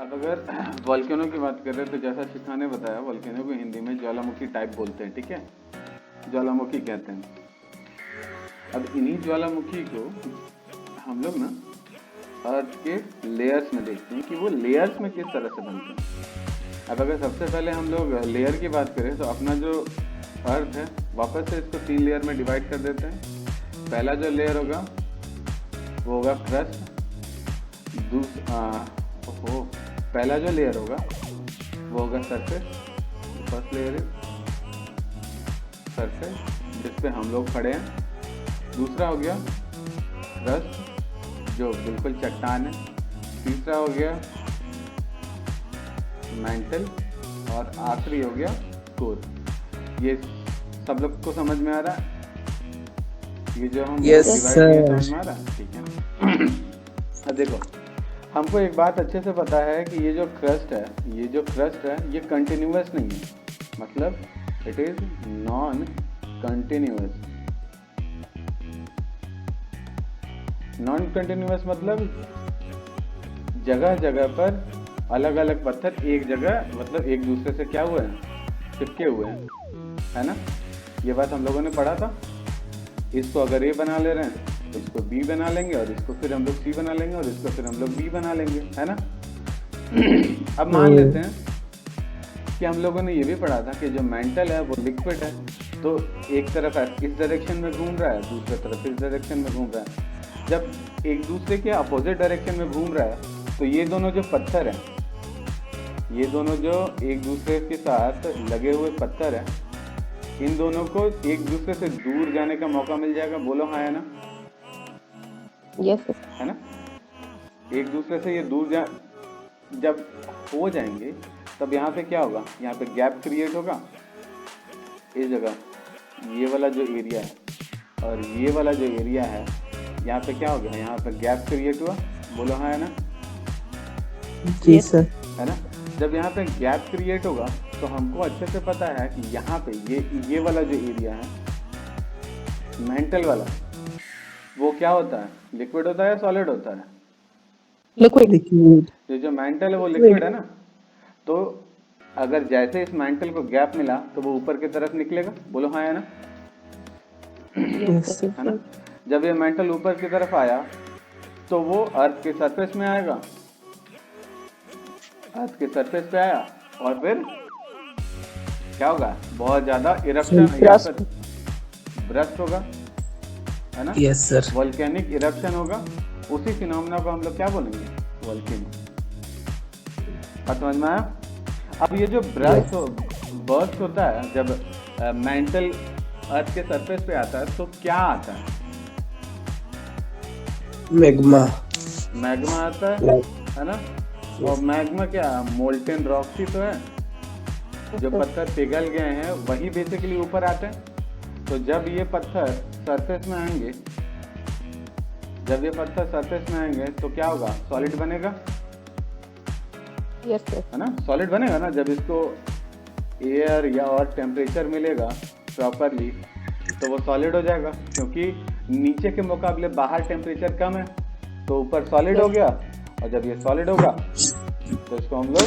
अब अगर वॉल्केनो की बात कर रहे हैं तो जैसा शिखा ने बताया, वॉल्केनो को हिंदी में ज्वालामुखी टाइप बोलते हैं, ठीक है, ज्वालामुखी कहते हैं। अब इन्हीं ज्वालामुखी को हम लोग ना अर्थ के लेयर्स में देखते हैं कि वो लेयर्स में किस तरह से बनते हैं। अब अगर सबसे पहले हम लोग लेयर की बात करें तो अपना जो अर्थ है वापस से इसको 3 लेयर में डिवाइड कर देते हैं। पहला जो लेयर होगा वो होगा क्रस्ट। पहला जो लेयर होगा वो होगा surface. First layer is surface जिस पे हम लोग खड़े हैं। दूसरा हो गया क्रस्ट जो बिल्कुल चट्टान है। तीसरा हो गया मेंटल और आखिरी हो गया कोर। ये सब लोग को समझ में आ रहा है? ये जो हम Yes, डिवाइड sir. किए समझ में आ रहा है? ठीक है ना? अब देखो, हमको एक बात अच्छे से पता है कि ये जो क्रस्ट है ये कंटिन्यूअस नहीं है, मतलब it is non continuous. Non continuous मतलब जगह जगह पर अलग अलग पत्थर एक जगह मतलब एक दूसरे से क्या हुए हैं, चिपके हुए हैं, है ना? ये बात हम लोगों ने पढ़ा था। इसको अगर ए बना ले रहे हैं तो इसको बी बना लेंगे और इसको फिर हम लोग सी बना लेंगे और इसको फिर हम लोग बी बना लेंगे, है ना? अब मान लेते हैं कि हम लोगों ने ये भी पढ़ा था कि जो मेंटल है वो लिक्विड है, तो एक तरफ इस डायरेक्शन में घूम रहा है, दूसरी तरफ इस डायरेक्शन में घूम रहा है। जब एक दूसरे के अपोजिट डायरेक्शन में घूम रहा है तो ये दोनों जो पत्थर हैं, ये दोनों जो एक दूसरे के साथ लगे हुए पत्थर हैं, इन दोनों को एक दूसरे से दूर जाने का मौका मिल जाएगा। बोलो हाँ या ना? यस है ना? एक दूसरे से ये जब हो जाएंगे तब यहाँ पे क्या होगा, यहाँ पे गैप क्रिएट होगा। इस जगह ये वाला जो एरिया है और ये वाला जो एरिया है, यहाँ पे क्या हो गया, यहाँ पे गैप क्रिएट हुआ। बोलो हाँ है ना? जी सर। है ना? जब यहाँ पे गैप क्रिएट होगा तो हमको अच्छे से पता है कि यहाँ पे ये वाला जो एरिया है मेंटल वाला, वो क्या होता है, लिक्विड होता है या सॉलिड होता है? लिक्विड। जो मेंटल है वो लिक्विड है ना। तो अगर जैसे इस मेंटल को गैप मिला तो वो ऊपर की तरफ निकलेगा। बोलो हाँ या ना? यस है ना? जब ये मेंटल ऊपर की तरफ आया तो वो अर्थ के सरफेस में आएगा, अर्थ के सरफेस पे आया और फिर क्या होगा, बहुत ज्यादा इरप्शन या फिर ब्रस्ट होगा, है ना? Yes sir. वोल्केनिक इरप्शन होगा। उसी फिनोमेना को हम लोग क्या बोलेंगे, वोल्केनो। बात समझ में आया? अब ये जो बर्स्ट होता है जब मेंटल अर्थ के सरफेस पे आता है तो क्या आता है? मैग्मा। मैग्मा आता है ना? और मैग्मा क्या, मोल्टेन रॉक ही तो है। जो पत्थर पिघल गए हैं वही बेसिकली ऊपर आते हैं। तो जब ये पत्थर सरफेस में आएंगे, तो क्या होगा, सॉलिड बनेगा। Yes sir. है ना? सॉलिड बनेगा ना। जब इसको एयर या और टेम्परेचर मिलेगा प्रॉपरली तो वो सॉलिड हो जाएगा, क्योंकि नीचे के मुकाबले बाहर टेम्परेचर कम है तो ऊपर सॉलिड हो गया। और जब ये सॉलिड होगा तो इसको हम लोग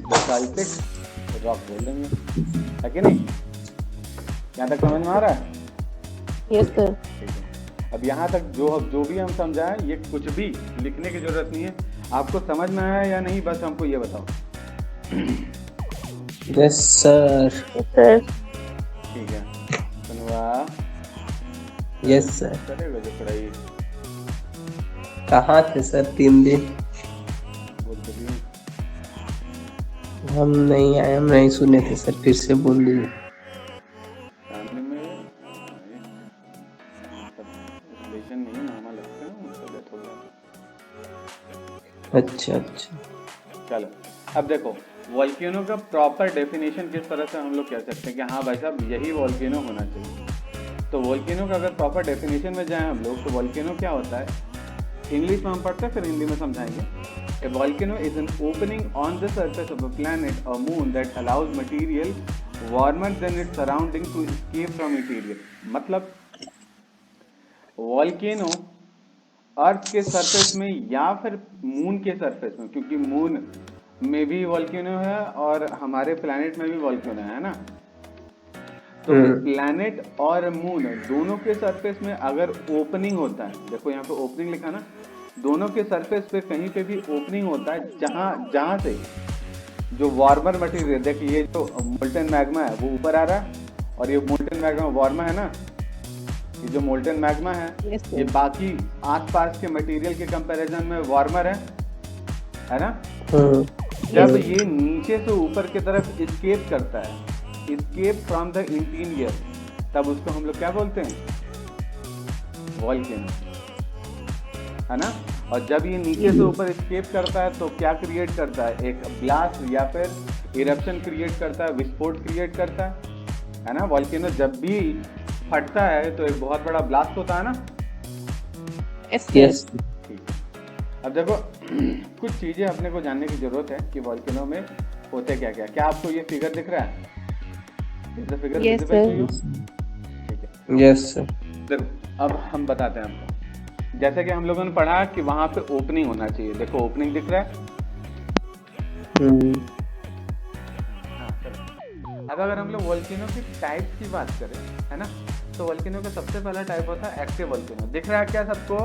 बेसाल्टिक रॉक बोल देंगे, है कि नहीं? यहाँ तक समझ में आ रहा है? Yes sir. ठीक है। अब यहाँ तक जो भी हम समझाएं, ये कुछ भी लिखने की जरूरत नहीं है। आपको समझ में आया या नहीं, बस हमको ये बताओ। Yes sir. सर ठीक है, सुनवा यस सर। करेगा जो पढ़ाई कहाँ थे सर 3 दिन? बोलते भी हम नहीं आए, हम नहीं सुने थे सर, फिर से बोल दीजिए। फैमिली में रिलेशन नहीं मामा लगते हैं, उनका डेथ हो गया। अच्छा अच्छा। चलो अब देखो, वॉल्केनो का प्रॉपर डेफिनेशन किस तरह से हम लोग कह सकते हैं कि हाँ भाई साहब यही वॉल्केनो होना चाहिए। तो वॉल्केनो का अगर प्रॉपर डेफिनेशन में जाएं हम लोग तो वॉल्केनो क्या होता है, इंग्लिश में हम पढ़ते हैं फिर हिंदी में समझाएंगे। A volcano is an opening on the surface of a planet or moon that allows material warmer than its surrounding to escape from its area। मतलब वॉल्केनो अर्थ के सरफेस में या फिर मून के सरफेस में, क्योंकि मून में भी वॉल्केनो है और हमारे प्लैनेट में भी वॉल्केनो है ना। तो प्लैनेट और मून दोनों के सरफेस में अगर ओपनिंग होता है, देखो यहाँ पे ओपनिंग लिखा ना, दोनों के सरफेस पे कहीं पे भी ओपनिंग होता है जहाँ से जो वार्मर मटेरियल, देखिए ये जो मोल्टन मैग्मा है वो ऊपर आ रहा है और ये मोल्टन मैग्मा वार्मर है ना, ये जो मोल्टन मैग्मा है Yes, sir. ये बाकी आसपास के मटेरियल के कंपैरिजन में वार्मर है ना। जब ये नीचे से ऊपर की तरफ एस्केप करता है, एस्केप फ्रॉम द इंटीरियर, तब उसको हम लोग क्या बोलते हैं, वॉल्केनो, है ना। और जब ये नीचे से ऊपर एस्केप करता है तो क्या क्रिएट करता है, एक ब्लास्ट या फिर इरप्शन क्रिएट करता है, विस्फोट क्रिएट करता है ना। वॉल्केनो जब भी फटता है तो एक बहुत बड़ा ब्लास्ट होता है ना। Yes, sir. यस ठीक है। अब देखो कुछ चीजें अपने को जानने की जरूरत है कि वॉल्केनो में होते क्या क्या। क्या आपको ये फिगर दिख रहा है? Figure Yes, visible to sir. you? ठीक है। यस सर देखो अब हम बताते हैं आपको, जैसे कि हम लोगों ने पढ़ा कि वहां पे ओपनिंग होना चाहिए। देखो ओपनिंग दिख रहा है। हाँ, चलो। अब अगर हम लोग वॉल्केनो की टाइप की बात करें, है ना, तो वॉल्केनो का सबसे पहला टाइप होता है एक्टिव वॉल्केनो। दिख रहा है क्या सबको?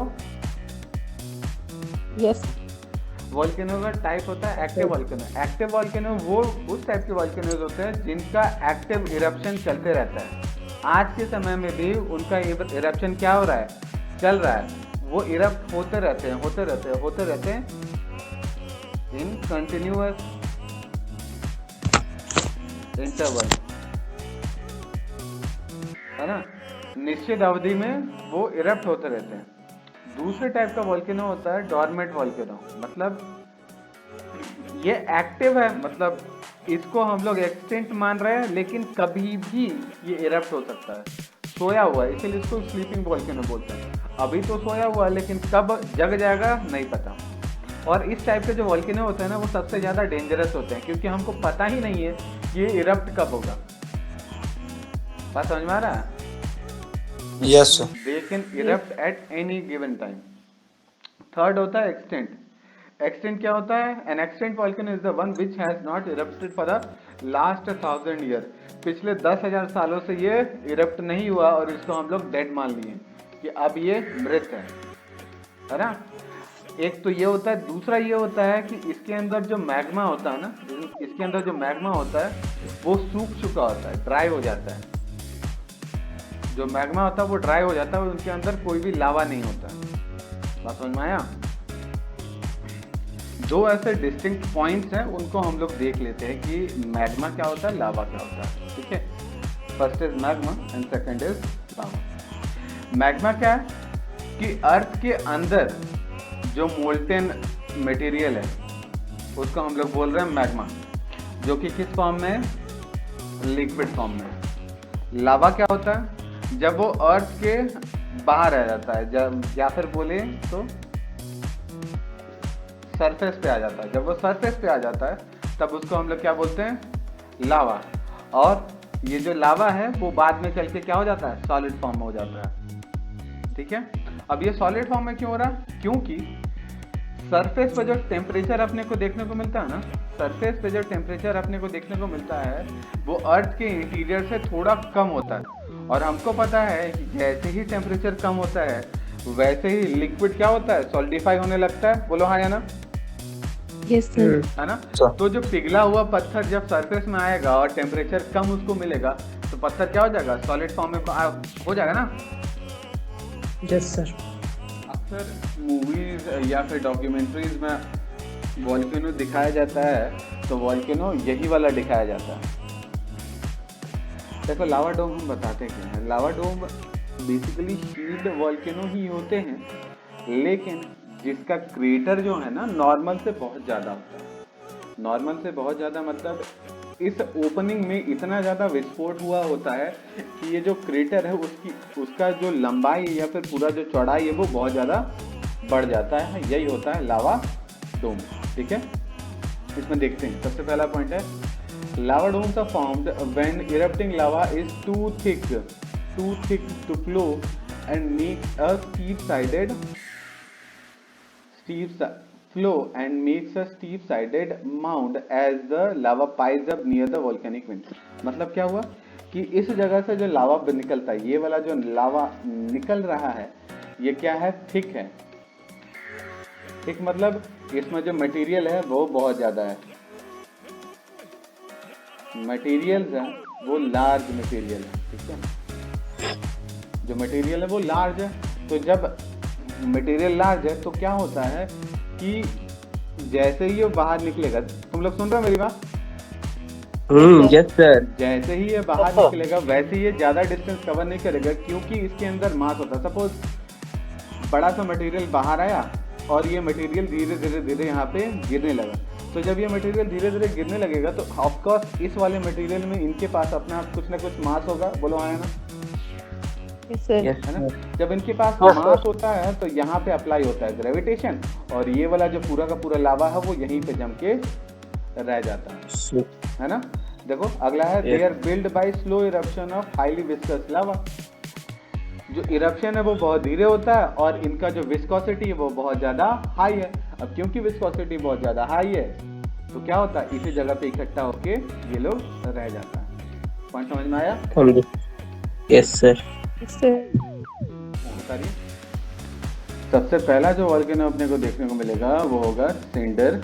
Yes. वॉल्केनो का टाइप होता है एक्टिव वॉल्केनो। एक्टिव वॉल्केनो वो उस टाइप के वॉल्केनोज होते हैं जिनका एक्टिव इरप्शन चलते रहता है। आज के समय में भी उनका इरप्शन क्या हो रहा है, चल रहा है। वो इरप्ट होते रहते हैं इन कंटिन्यूअस इंटरवल, है ना, निश्चित अवधि में वो इरप्ट होते रहते हैं। दूसरे टाइप का वॉल्केनो होता है डॉर्मेंट वॉल्केनो, मतलब ये एक्टिव है, मतलब इसको हम लोग एक्सटिंक्ट मान रहे हैं, लेकिन कभी भी ये इरप्ट हो सकता है, सोया हुआ है, इसीलिए इसको स्लीपिंग वॉल्केनो बोलते हैं। अभी तो सोया हुआ है लेकिन कब जग जाएगा नहीं पता। और इस टाइप के जो वॉल्केनो होते हैं ना वो सबसे ज़्यादा डेंजरस होते हैं, क्योंकि हमको पता ही नहीं है कि ये इरप्ट कब होगा। बात समझ में आ रहा है? Yes sir They can erupt at any given time. Third होता है एक्सटेंट। एक्सटेंट क्या होता है? An extinct volcano is the one which has not erupted for the last 1000 year. पिछले 10,000 सालों से ये इरप्ट नहीं हुआ और इसको हम लोग डेड मान लिए कि अब ये मृत है ना। एक तो ये होता है। दूसरा ये होता है कि इसके अंदर जो मैग्मा होता है ना, इसके अंदर जो मैग्मा होता है वो सूख चुका होता है, ड्राई हो जाता है। जो मैग्मा होता है वो ड्राई हो जाता है और उनके अंदर कोई भी लावा नहीं होता। बात समझ में आया? दो ऐसे डिस्टिंक्ट पॉइंट्स हैं, उनको हम लोग देख लेते हैं कि मैग्मा क्या होता है, लावा क्या होता है। ठीक है, first is magma and second is lava. Magma क्या है कि अर्थ के अंदर जो मोल्टेन मटेरियल है उसको हम लोग बोल रहे हैं मैग्मा, जो कि किस फॉर्म में है, लिक्विड फॉर्म में। लावा क्या होता है? जब वो अर्थ के बाहर आ जाता है, जब या फिर बोले तो सरफेस पे आ जाता है। जब वो सरफेस पे आ जाता है तब उसको हम लोग क्या बोलते हैं, लावा। और ये जो लावा है वो बाद में चल के क्या हो जाता है, सॉलिड फॉर्म में हो जाता है। ठीक है, अब ये सॉलिड फॉर्म में क्यों हो रहा है? क्योंकि सरफेस पर जो टेम्परेचर अपने को देखने को मिलता है ना, सरफेस पे जो टेम्परेचर अपने को देखने को मिलता है वो अर्थ के इंटीरियर से थोड़ा कम होता है। और हमको पता है कि जैसे ही टेम्परेचर कम होता है वैसे ही लिक्विड क्या होता है, सॉलिडिफाई होने लगता है। बोलो हाँ या ना? Yes, sir. है ना। तो जो पिघला हुआ पत्थर जब सरफेस में आएगा और टेम्परेचर कम उसको मिलेगा तो पत्थर क्या हो जाएगा, सॉलिड फॉर्म में हो जाएगा ना। यस सर अक्सर मूवीज या फिर डॉक्यूमेंट्रीज में वॉल्केनो दिखाया जाता है तो वॉल्केनो यही वाला दिखाया जाता है। देखो लावा डोम हम बताते क्या हैं। लावा डोम बेसिकली शील्ड वॉल्केनो ही होते हैं, लेकिन जिसका क्रेटर जो है ना नॉर्मल से बहुत ज़्यादा होता है। नॉर्मल से बहुत ज़्यादा मतलब इस ओपनिंग में इतना ज़्यादा विस्फोट हुआ होता है कि ये जो क्रेटर है उसका जो लंबाई या फिर पूरा जो चौड़ाई है वो बहुत ज़्यादा बढ़ जाता है। यही होता है लावा डोम। ठीक है, इसमें देखते हैं। सबसे पहला पॉइंट है, lava domes are formed when erupting lava is too thick to flow and make a steep sided steep flow and makes a steep sided mound as the lava piles up near the volcanic vent. मतलब क्या हुआ कि इस जगह से जो लावा निकलता है, ये वाला जो लावा निकल रहा है, ये क्या है, थिक है। थिक मतलब इसमें जो मटेरियल है वो बहुत ज्यादा है, मटेरियल है वो लार्ज मटेरियल है, ठीक है। जो मटेरियल है वो लार्ज है, तो जब मटेरियल लार्ज है तो क्या होता है कि जैसे ही ये बाहर निकलेगा, तुम लोग सुन रहे हो मेरी बात? Yes sir. जैसे ही ये बाहर निकलेगा वैसे ही ये ज्यादा डिस्टेंस कवर नहीं करेगा, क्योंकि इसके अंदर मास होता है। सपोज बड़ा सा मटेरियल बाहर आया और ये मटेरियल धीरे धीरे धीरे यहाँ पे गिरने लगा, तो जब ये मटेरियल धीरे धीरे गिरने लगेगा तो ऑफकोर्स इस वाले मटेरियल में इनके पास अपना कुछ ना कुछ मास होगा, बोलो हाँ है ना? Yes, sir. यस है ना? जब इनके पास मास होता है तो यहाँ पे अप्लाई होता है ग्रेविटेशन, और ये वाला जो पूरा का पूरा लावा है वो यहीं पे जम के रह जाता है ना? देखो अगला है, they are built by slow eruption of highly viscous lava. जो इरप्शन है वो बहुत धीरे होता है और इनका जो विस्कोसिटी है वो बहुत ज्यादा हाई है। अब क्योंकि विस्कोसिटी बहुत ज्यादा हाई है तो क्या होता है, इसी जगह पे इकट्ठा होके ये लोग रह जाता है। पॉइंट समझ में आया? Yes sir. Yes, sir. बताइए। सबसे पहला जो वॉल्केनो अपने को देखने को मिलेगा वो होगा सिंडर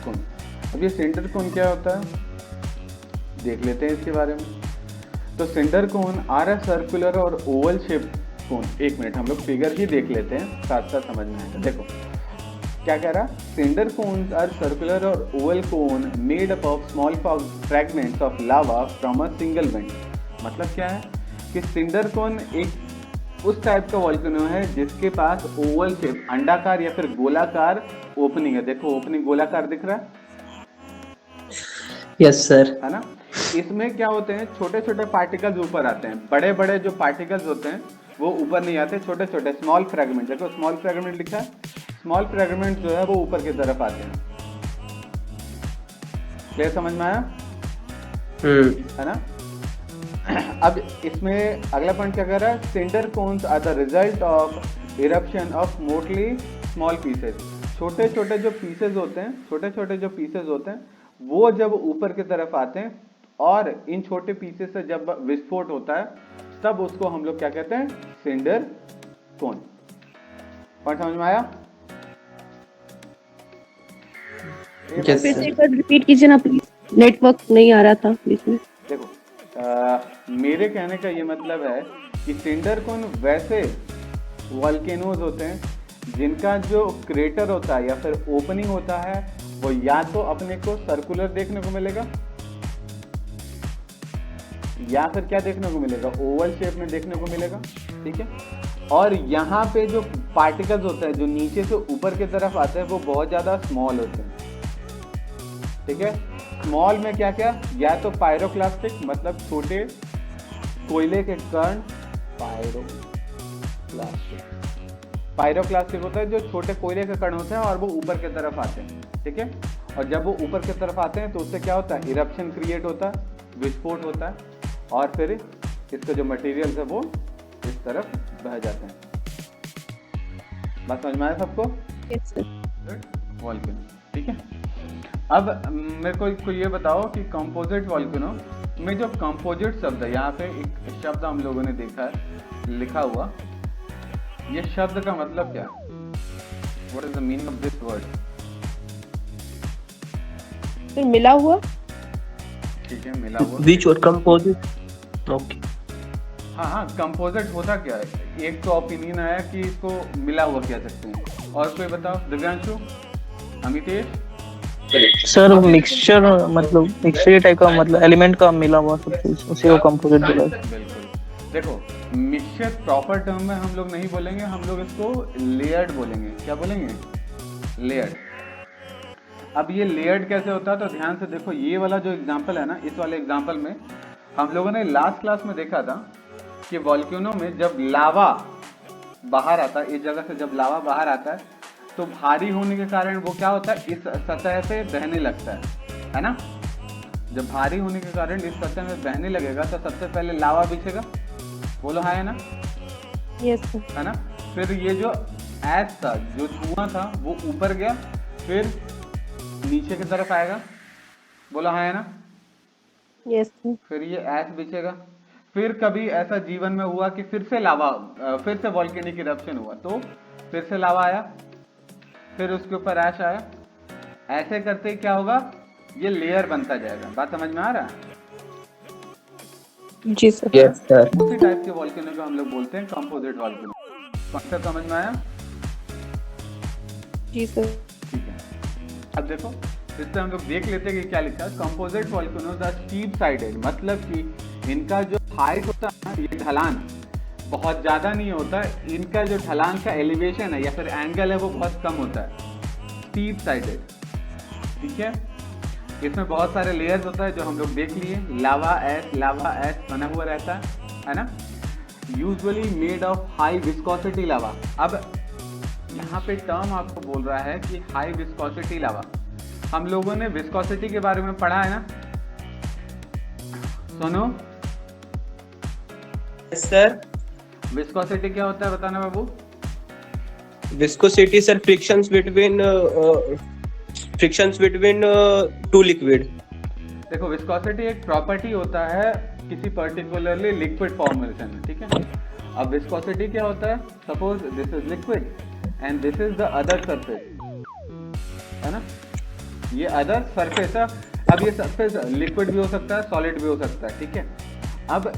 कोन। अब ये सिंडर कोन क्या होता है देख लेते हैं इसके बारे में। तो cinder cone are a circular और ओवल शेप कोन। एक मिनट हम लोग फिगर ही देख लेते हैं, साथ साथ समझ में आएगा। देखो क्या कह रहा, सिंडर कोन्स आर सर्कुलर और Oval cone made up of small fragments of lava from a single went. मतलब क्या है कि सिंडर कोन एक उस टाइप का वॉल्केनो है जिसके पास ओवल शेप, अंडाकार या फिर गोलाकार ओपनिंग है। देखो ओपनिंग गोलाकार दिख रहा है, यस सर। है ना? इसमें क्या होते हैं, छोटे छोटे पार्टिकल्स ऊपर आते हैं, बड़े बड़े जो पार्टिकल्स होते हैं वो ऊपर नहीं आते, छोटे छोटे स्मॉल फ्रैगमेंट। देखो स्मॉल फ्रैगमेंट लिखा है, स्मॉल फ्रैगमेंट जो है वो ऊपर की तरफ आते हैं। क्लियर, समझ में आया? है ना? अब इसमें अगला पॉइंट क्या कर रहा है, cinder cones are the result of eruption of mostly small pieces. छोटे छोटे जो पीसेस होते हैं, छोटे छोटे जो पीसेस होते हैं वो जब ऊपर की तरफ आते हैं और इन छोटे पीसेस से जब विस्फोट होता है तब उसको हम लोग क्या कहते हैं, सिंडर कोन। पॉइंट समझ में आया? यस फिर सर। से एक बार रिपीट कीजिए ना प्लीज, नेटवर्क नहीं आ रहा था बीच में। देखो मेरे कहने का ये मतलब है कि सिंडर कोन वैसे वॉल्केनोज होते हैं जिनका जो क्रेटर होता है या फिर ओपनिंग होता है वो या तो अपने को सर्कुलर देखने को मिलेगा या फिर क्या देखने को मिलेगा, ओवल शेप में देखने को मिलेगा, ठीक है। और यहाँ पे जो पार्टिकल्स होते हैं जो नीचे से ऊपर की तरफ आते हैं वो बहुत ज्यादा स्मॉल होते हैं, ठीक है। स्मॉल में क्या क्या, या तो पायरोक्लास्टिक मतलब छोटे कोयले के कण, पायरोक्लास्टिक होता है जो छोटे कोयले के कण होते हैं और वो ऊपर की तरफ आते हैं, ठीक है। और जब वो ऊपर की तरफ आते हैं तो उससे क्या होता है, इरप्शन क्रिएट होता है, विस्फोट होता है और फिर इसके जो मटेरियल है वो इस तरफ बह जाते हैं। बात समझ में आया सबको? Yes, sir. वॉल्केनो, ठीक है। अब मेरे को ये बताओ कि कंपोजिट वॉल्केनो में जो कंपोजिट शब्द है, यहाँ पे एक शब्द हम लोगों ने देखा है लिखा हुआ, ये शब्द का मतलब क्या है? What is the meaning of this word? फिर मिला हुआ, ठीक है, मिला हुआ। Which word composite? Okay. हाँ हाँ, कंपोजिट होता क्या है? एक तो ओपिनियन आया कि इसको मिला हुआ कह सकते हैं, और कोई बताओ, दिव्यांशु, अमितेश? सर मिक्सचर मतलब मिक्सचर टाइप का, मतलब एलिमेंट का मिला हुआ सब कुछ, उसी को कंपोजिट बोला है। बिल्कुल। देखो मिक्सचर प्रॉपर टर्म में हम लोग नहीं बोलेंगे, हम लोग इसको लेयर्ड बोलेंगे। क्या बोलेंगे? लेयर्ड। अब ये लेयर्ड कैसे होता है तो ध्यान से देखो, ये वाला जो एग्जांपल है ना, इस वाले एग्जांपल में हम लोगों ने लास्ट क्लास में देखा था कि वॉल्केनो में जब लावा बाहर आता है, इस जगह से जब लावा बाहर आता है तो भारी होने के कारण वो क्या होता है, इस सतह से बहने लगता है ना। जब भारी होने के कारण इस सतह में बहने लगेगा तो सबसे पहले लावा बिछेगा, बोलो हाँ है ना, Yes, sir. है ना। फिर ये जो ऐश था, जो धुआं था वो ऊपर गया, फिर नीचे की तरफ आएगा, बोला हाँ है ना। Yes sir. फिर ये ऐश बिछेगा। फिर कभी ऐसा जीवन में हुआ कि फिर से लावा, फिर से वॉल्केनिक इरप्शन हुआ, तो फिर से लावा आया, फिर उसके ऊपर ऐश आया। ऐसे करते ही क्या होगा, ये लेयर बनता जाएगा। बात समझ में आ रहा है? जी सर। Yes sir. उसी टाइप के वॉल्केनो को हम लोग बोलते हैं कंपोजिट वॉल्केनो। कॉन्सेप्ट समझ में आया? जी सर। ठीक है, अब देखो इससे हम लोग देख लेते हैं कि क्या लिखा है। Composite volcanoes are steep sided, मतलब कि इनका जो हाइट होता है ना, ये ढलान बहुत ज्यादा नहीं होता, इनका जो ढलान का एलिवेशन है या फिर एंगल है वो बहुत कम होता है। स्टीप साइडेड, ठीक है। इसमें बहुत सारे लेयर्स होता है जो हम लोग देख लिए। लावा एश बना हुआ रहता है ना। Usually made of high viscosity lava. अब यहाँ पे टर्म आपको बोल रहा है कि हाई विस्कोसिटी लावा। हम लोगों ने विस्कोसिटी के बारे में पढ़ा है ना, सुनो। सर विस्कोसिटी क्या होता है बताना बाबू। Viscosity sir frictions between two liquid. देखो विस्कोसिटी एक प्रॉपर्टी होता है किसी पर्टिकुलरली लिक्विड फॉर्मेशन में, ठीक है। अब विस्कोसिटी क्या होता है, suppose this is liquid and this is the other surface, है ना। ये अदर सरफेस है। अब ये सरफेस लिक्विड भी हो सकता है, सॉलिड भी हो सकता है, ठीक है। अब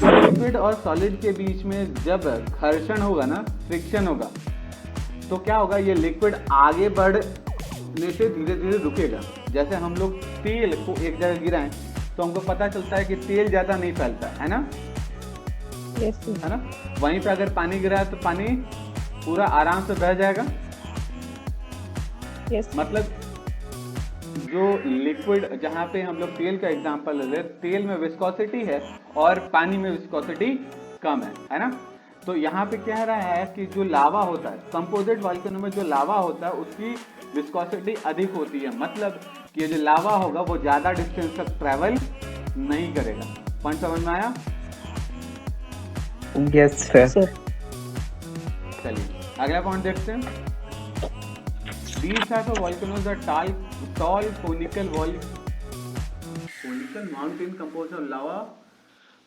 लिक्विड और सॉलिड के बीच में जब घर्षण होगा ना, फ्रिक्शन होगा, तो क्या होगा, ये लिक्विड आगे बढ़ने से धीरे धीरे रुकेगा। जैसे हम लोग तेल को एक जगह गिराएं तो हमको पता चलता है कि तेल ज्यादा नहीं फैलता है ना, यस सर। है ना। वहीं पे अगर पानी गिरा है तो पानी पूरा आराम से बह जाएगा। यस मतलब जो लिक्विड, जहाँ पे हम लोग तेल का एग्जांपल ले रहे, तेल में विस्कोसिटी है और पानी में विस्कोसिटी कम है ना। तो यहाँ पे कह रहा है कि जो लावा होता है कंपोजिट वॉल्केनो में, जो लावा होता है उसकी विस्कोसिटी अधिक होती है। मतलब कि जो लावा होगा वो ज्यादा डिस्टेंस तक ट्रैवल नहीं करेगा। पॉइंट समझ में आया? Yes sir. चलिए अगला पॉइंट देखते हैं। These type of volcanoes are tall conical mountain composed of lava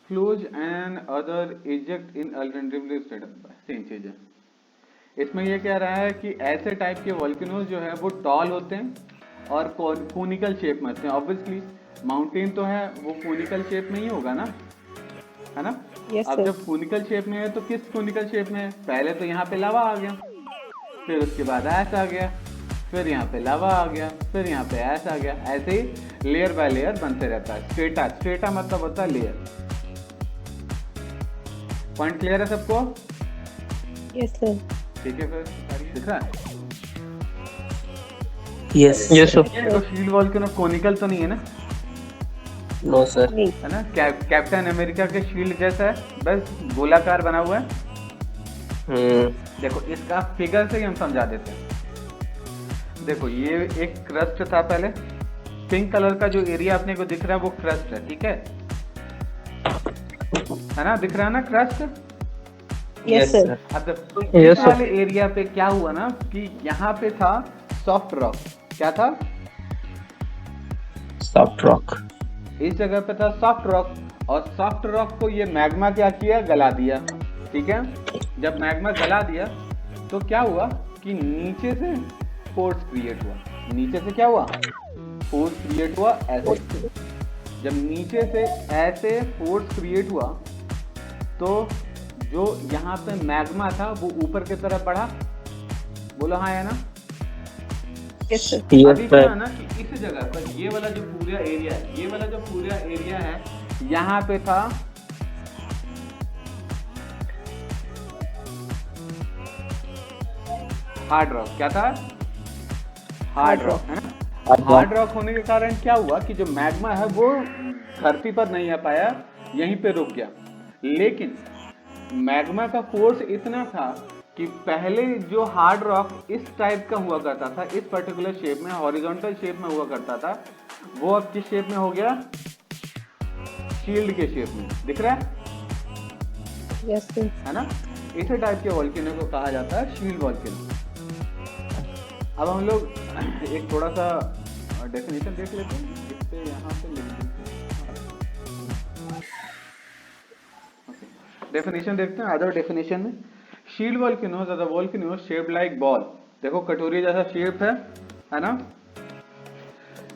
flows and other eject in alternatively state of same चीज है। इसमें ये कह रहा है कि ऐसे टाइप के वॉल्केनोज जो है वो टॉल होते हैं और कोनिकल शेप में होते हैं। ऑब्वियसली माउंटेन तो है वो कोनिकल शेप में ही होगा ना, है ना। Yes, अब sir. जब कोनिकल शेप में है तो किस कोनिकल शेप में है, पहले तो यहाँ पे लावा आ गया, फिर उसके बाद ऐश आ गया, फिर यहाँ पे लावा आ गया, फिर यहाँ पे ऐश आ गया। ऐसे ही लेयर बाय लेयर बनते रहता है। स्ट्रेटा मतलब होता है लेयर। पॉइंट क्लियर है सबको? Yes sir. ठीक है, फिर दिख रहा है। Yes sir. देखो शील्ड वॉल्केनो कोनिकल तो नहीं है ना, नो सर। नहीं। है ना। कैप्टन अमेरिका के शील्ड जैसा है, बस गोलाकार बना हुआ है। देखो इसका फिगर से ही हम समझा देते हैं। देखो ये एक क्रस्ट था पहले, पिंक कलर का जो एरिया अपने को दिख रहा है वो क्रस्ट है, ठीक है ना। दिख रहा है ना क्रस्ट? Yes sir. अब Yes, sir. वाले एरिया पे क्या हुआ ना कि यहाँ पे था सॉफ्ट रॉक। क्या था? Soft rock. इस जगह पे था सॉफ्ट रॉक, और सॉफ्ट रॉक को ये मैग्मा क्या किया, गला दिया, ठीक है। जब मैग्मा गला दिया तो क्या हुआ कि नीचे से फोर्स क्रिएट हुआ। नीचे से क्या हुआ, फोर्स क्रिएट हुआ ऐसे। जब नीचे से ऐसे फोर्स क्रिएट हुआ तो जो यहाँ पे मैग्मा था वो ऊपर की तरफ बढ़ा। बोलो हाँ है ना। Yes sir. अभी क्या है ना कि इस जगह पर ये वाला जो पूरा एरिया है, ये वाला जो पूरा एरिया है, यहाँ पे था हार्ड रॉक। क्या था? हार्ड रॉक, है ना। हार्ड रॉक होने के कारण क्या हुआ कि जो मैग्मा है वो धरती पर नहीं आ पाया, यहीं पे रुक गया। लेकिन मैग्मा का फोर्स इतना था कि पहले जो हार्ड रॉक इस टाइप का हुआ करता था, इस पर्टिकुलर शेप में, हॉरिजॉन्टल शेप में हुआ करता था, वो अब किस शेप में हो गया, शील्ड के शेप में। दिख रहा है? Yes sir. है ना। इसी टाइप के वॉल्केनो को कहा जाता है शील्ड वॉल्केनो। अब हम लोग एक थोड़ा सा डेफिनेशन देख लेते हैं, इस पे यहाँ पे लिख देते हैं। डेफिनेशन देखते हैं, अदर डेफिनेशन में shield volcanoes are the volcanoes shaped like bowl. देखो कटोरी जैसा शेप है ना।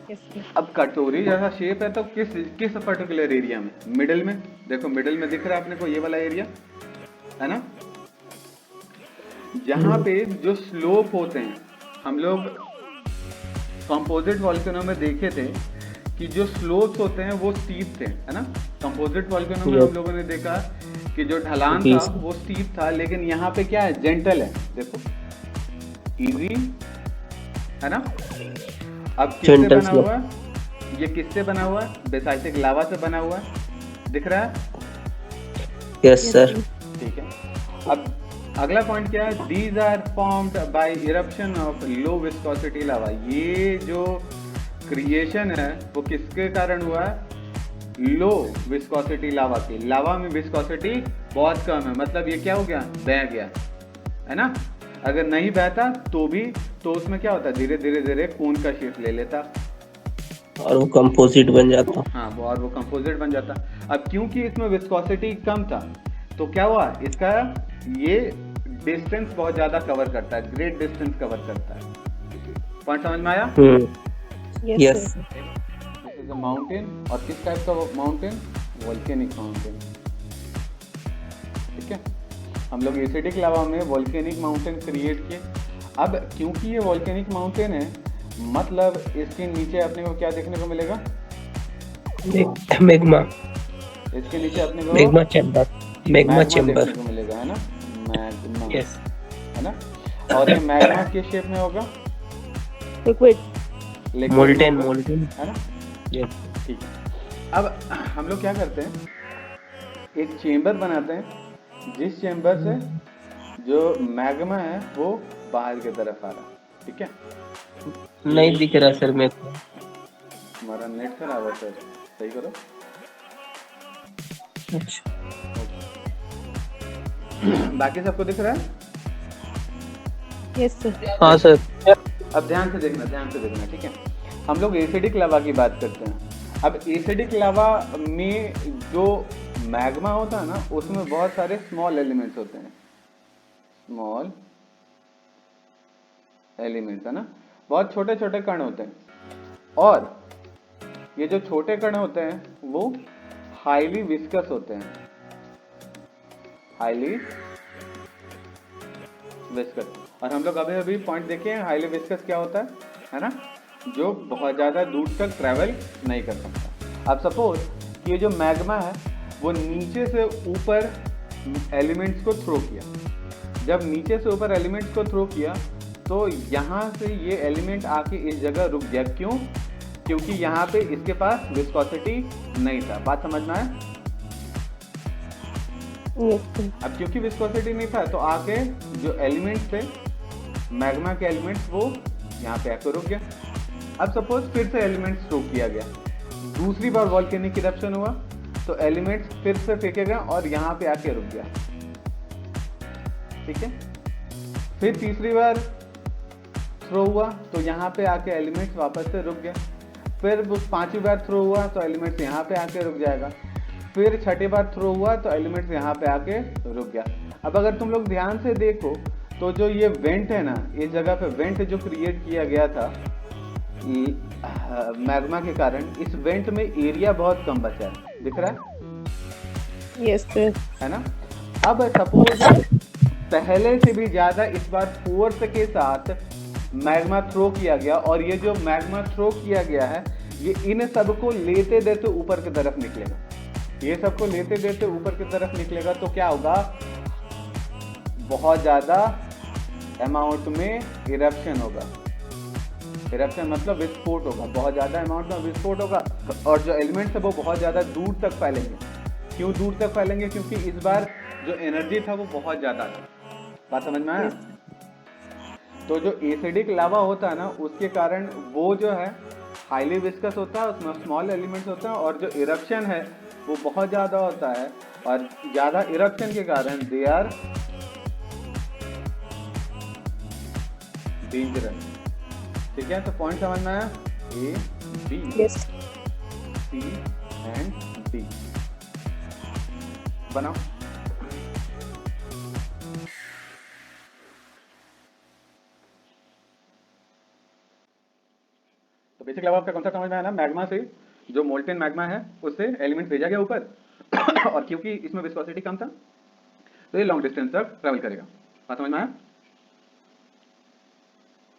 Yes, sir. अब कटोरी जैसा शेप है तो किस किस पर्टिकुलर एरिया में? मिडिल में। देखो मिडिल में दिख रहा है अपने को ये वाला एरिया, है ना। यहाँ पे जो स्लोप होते हैं, हम लोग कंपोजिट वॉल्केनो में देखे थे कि जो स्लोप्स होते हैं वो स्टीप थे, है ना। कंपोजिट वॉल्केनो में हम लोगों ने देखा कि जो ढलान था वो स्टीप था, लेकिन यहाँ पे क्या है, जेंटल है। देखो इजी, है ना। अब किससे बना हुआ है? ये किससे बना हुआ है? बेसाल्टिक लावा से बना हुआ है, दिख रहा है? Yes sir. ठीक है। अब अगला पॉइंट क्या है? These are formed by eruption of low viscosity lava. ये जो क्रिएशन है वो किसके कारण हुआ है? लो विस्कोसिटी लावा की। लावा में विस्कोसिटी बहुत कम है, मतलब ये क्या हो गया, बह गया, है ना। अगर नहीं बहता तो भी तो उसमें क्या होता, धीरे धीरे धीरे कोन का शेप ले लेता और वो कंपोजिट बन जाता। हाँ, और वो कंपोजिट बन जाता। अब क्योंकि इसमें विस्कोसिटी कम था तो क्या हुआ, इसका ये डिस्टेंस बहुत ज्यादा कवर करता है, ग्रेट डिस्टेंस कवर करता है। पॉइंट समझ में आया? Yes, yes sir. This is a mountain, और किस टाइप का माउंटेन? Volcanic mountain. ठीक है, हम लोग एसिडिक लावा में वोल्केनिक माउंटेन क्रिएट किए। अब क्योंकि ये वोल्केनिक माउंटेन है, मतलब इसके नीचे अपने को क्या देखने को मिलेगा? मैग्मा। इसके नीचे अपने को मैग्मा चैम्बर। Magma chamber. देखने को मिलेगा, है ना। Magma, yes. है ना। और ये मैग्मा किस शेप में होगा? Liquid. Liquid मोल्टेन में होगा, मोल्टेन। है ना। यस। ठीक है। अब हम लोग क्या करते हैं, एक चेम्बर बनाते हैं जिस चेम्बर से जो मैग्मा है वो बाहर की तरफ आ रहा है। ठीक है। नहीं दिख रहा सर मेरे को। हमारा नेट खराब है सर, सही करो। अच्छा। बाकी सबको दिख रहा है? Yes, sir. हाँ सर। अब ध्यान से देखना, ध्यान से देखना, ठीक है। हम लोग एसिडिक लावा की बात करते हैं। अब एसिडिक लावा में जो मैग्मा होता है ना, उसमें बहुत सारे स्मॉल एलिमेंट्स होते हैं, स्मॉल एलिमेंट्स, है ना। बहुत छोटे छोटे कण होते हैं, और ये जो छोटे कण होते हैं वो हाईली विस्कस होते हैं, हाईली विस्कस। और हम लोग अभी अभी पॉइंट देखे हैं, हाईली विस्कस क्या होता है ना, जो बहुत ज़्यादा दूर तक ट्रैवल नहीं कर सकता। अब सपोज कि ये जो मैग्मा है वो नीचे से ऊपर एलिमेंट्स को थ्रो किया। जब नीचे से ऊपर एलिमेंट्स को थ्रो किया तो यहाँ से ये एलिमेंट आके इस जगह रुक गया। क्यों? क्योंकि यहाँ पे इसके पास विस्कोसिटी नहीं था। बात समझ में आया? Yes, sir. अब क्योंकि विस्कोसिटी नहीं था तो आके जो एलिमेंट्स थे, मैग्मा के एलिमेंट्स, वो यहाँ पे आके रुक गया। अब सपोज फिर से एलिमेंट्स थ्रो किया गया, दूसरी बार वॉल्केनिक इरप्शन हुआ तो एलिमेंट्स फिर से फेंके गए और यहाँ पे आके रुक गया। ठीक है। फिर तीसरी बार थ्रो हुआ तो यहाँ पे आके एलिमेंट्स वापस से रुक गए। फिर पांचवी बार थ्रो हुआ तो एलिमेंट्स यहाँ पे आके रुक जाएगा। फिर छठी बार थ्रो हुआ तो एलिमेंट्स यहाँ पे आके रुक गया। अब अगर तुम लोग ध्यान से देखो तो जो ये वेंट है ना, इस जगह पे वेंट जो क्रिएट किया गया था मैग्मा के कारण, इस वेंट में एरिया बहुत कम बचा है, दिख रहा है? Yes, sir. है ना। अब सपोज पहले से भी ज्यादा इस बार फोर्स के साथ मैग्मा थ्रो किया गया, और ये जो मैग्मा थ्रो किया गया है ये इन सबको लेते देते ऊपर की तरफ निकलेगा। ये सबको लेते देते ऊपर की तरफ निकलेगा तो क्या होगा, बहुत ज्यादा अमाउंट में इरप्शन होगा। इरप्शन मतलब विस्फोट होगा, बहुत ज्यादा अमाउंट में विस्फोट होगा, और जो एलिमेंट्स है वो बहुत ज्यादा दूर तक फैलेंगे। क्यों दूर तक फैलेंगे? क्योंकि इस बार जो एनर्जी था वो बहुत ज्यादा था। बात समझ में आया? तो जो एसिडिक लावा होता है ना, उसके कारण वो जो है हाईली विस्कस होता है, उसमें स्मॉल एलिमेंट्स होते हैं, और जो इरप्शन है वो बहुत ज़्यादा होता है, और ज़्यादा इरप्शन के कारण दे आर डेंजरस। ठीक है, तो पॉइंट समझ में आया, A B yes C and D. बनाओ। तो बेसिक लेवल आपका कॉन्सेप्ट समझ में आया ना, मैग्मा से जो मोल्टेन मैग्मा है उससे एलिमेंट भेजा गया ऊपर और क्योंकि इसमें विस्कोसिटी कम था तो ये लॉन्ग डिस्टेंस तक ट्रैवल करेगा। बात समझ में आया?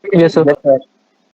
Yes sir. Yes, sir.